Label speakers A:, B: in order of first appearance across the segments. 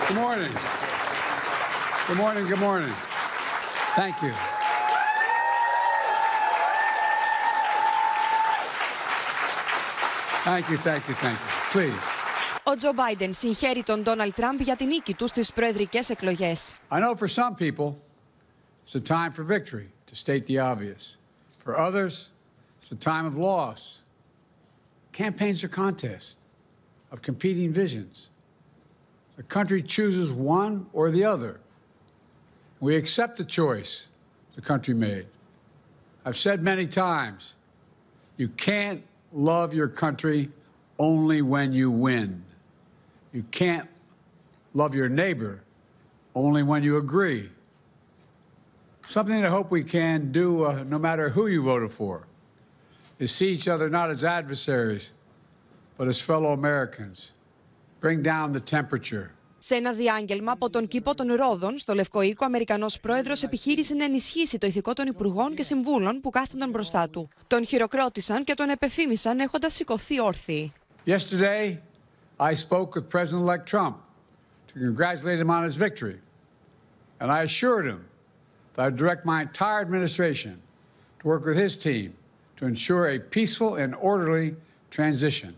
A: Good morning. Good morning, good morning. Thank you. Thank you, thank you, thank you. Please.
B: Ο Τζο Μπάιντεν συγχαίρει τον Ντόναλντ Τραμπ για την νίκη του στις προεδρικές εκλογές.
A: I know for some people it's a time for victory, to state the obvious. For others, it's a time of loss. Campaigns are contests of competing visions. The country chooses one or the other. We accept the choice the country made. I've said many times, you can't love your country only when you win. You can't love your neighbor only when you agree. Something I hope we can do, no matter who you voted for, is see each other not as adversaries, but as fellow Americans. Bring down the temperature.
B: Σε ένα διάγγελμα από τον κήπο των Ρόδων, στο Λευκό Οίκο, ο Αμερικανός πρόεδρος επιχείρησε να ενισχύσει το ηθικό των υπουργών και συμβούλων που κάθονταν μπροστά του. Τον χειροκρότησαν και τον επεφήμισαν έχοντας σηκωθεί όρθιοι.
A: Yesterday, I spoke with President-elect Trump to congratulate him on his victory, and I assured him that I'd direct my entire administration to work with his team to ensure a peaceful and orderly transition.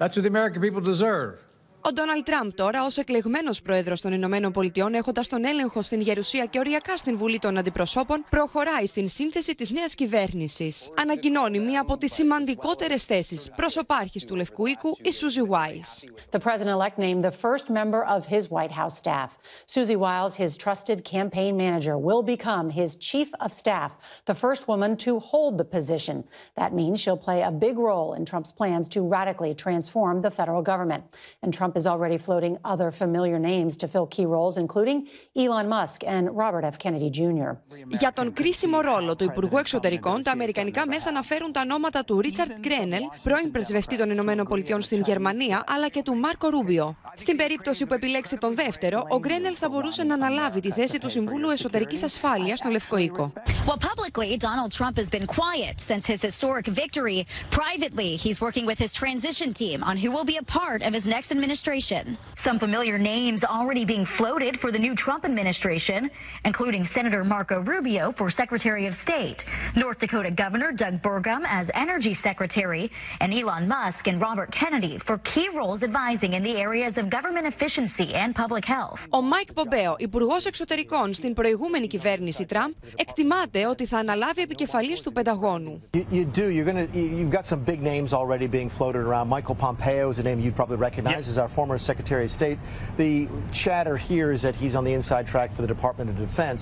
A: That's what the American people deserve.
B: Ο Ντόναλντ Τραμπ τώρα, ως εκλεγμένος πρόεδρος των Ηνωμένων Πολιτειών, έχοντας τον έλεγχο στην Γερουσία και οριακά στην Βουλή των Αντιπροσώπων, προχωράει στην σύνθεση της νέας κυβέρνησης. Ανακοινώνει μία από τις σημαντικότερες θέσεις, προσωπάρχης του Λευκού Οίκου, η Σούζι Βάιλς.
C: The president-elect named the first member of his White House staff. Susie Wiles, his trusted campaign manager, will become his chief of staff, the first woman to hold the position. That means she'll play a big role in Trump's plans to radically transform the federal government. And Trump is already floating other familiar names to fill key roles, including Elon Musk and Robert F. Kennedy Jr.
B: Για τον κρίσιμο ρόλο του Υπουργού Εξωτερικών, τα αμερικανικά μέσα αναφέρουν τα ονόματα του Ρίτσαρντ Γκρένελ, πρώην πρεσβευτή των Ηνωμένων Πολιτειών στην Γερμανία, αλλά και του Μάρκο Ρούμπιο. Στην περίπτωση που επιλέξει τον δεύτερο, ο Γκρένελ θα μπορούσε να αναλάβει τη θέση του Συμβούλου Εσωτερικής Ασφάλειας στον Λευκό Οίκο.
D: Well, publicly, Donald Trump has been quiet since his historic victory. Privately, he's working with his transition team on who will be a part of his next administration. Some familiar names already being floated for the new Trump administration, including Senator Marco Rubio for Secretary of State, North Dakota Governor Doug Burgum as Energy Secretary, and Elon Musk and Robert Kennedy for key roles advising in the areas of government efficiency and public health.
B: Ο Μάικ Πομπέο, υπουργός εξωτερικών στην προηγούμενη κυβέρνηση Τραμπ, εκτιμάται ότι θα αναλάβει επικεφαλής του Πενταγώνου.
E: You've got some big names already being floated around. Michael Pompeo is a name you'd probably recognize as our former Secretary of State. The chatter here is that he's on the inside track for the Department of Defense.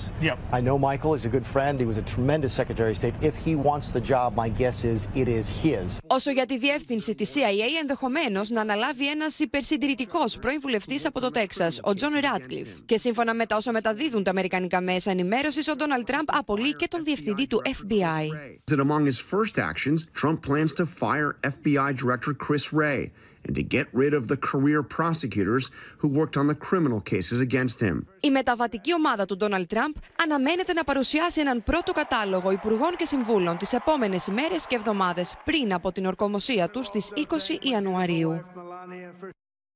E: I know Michael is a good friend. He was a tremendous Secretary of State. If he wants the job, my guess is it is his.
B: Όσο για τη διεύθυνση της CIA, ενδεχομένως να αναλάβει ένας υπερσυντηρητικός πρώην βουλευτής από το Τέξας, ο Τζον Ράτκλιφ. Και σύμφωνα με τα όσα μεταδίδουν τα αμερικανικά μέσα ενημέρωσης, ο Ντόναλντ Τραμπ απολύει και τον διευθυντή του FBI.
F: Among his first actions, Trump plans to fire FBI Director Chris Wray and to get rid of the career prosecutors who worked on the criminal cases against him.
B: Η μεταβατική ομάδα του Ντόναλντ Τραμπ αναμένεται να παρουσιάσει έναν πρώτο κατάλογο υπουργών και συμβούλων τις επόμενες ημέρες και εβδομάδες πριν από την ορκομοσία του στις 20 Ιανουαρίου.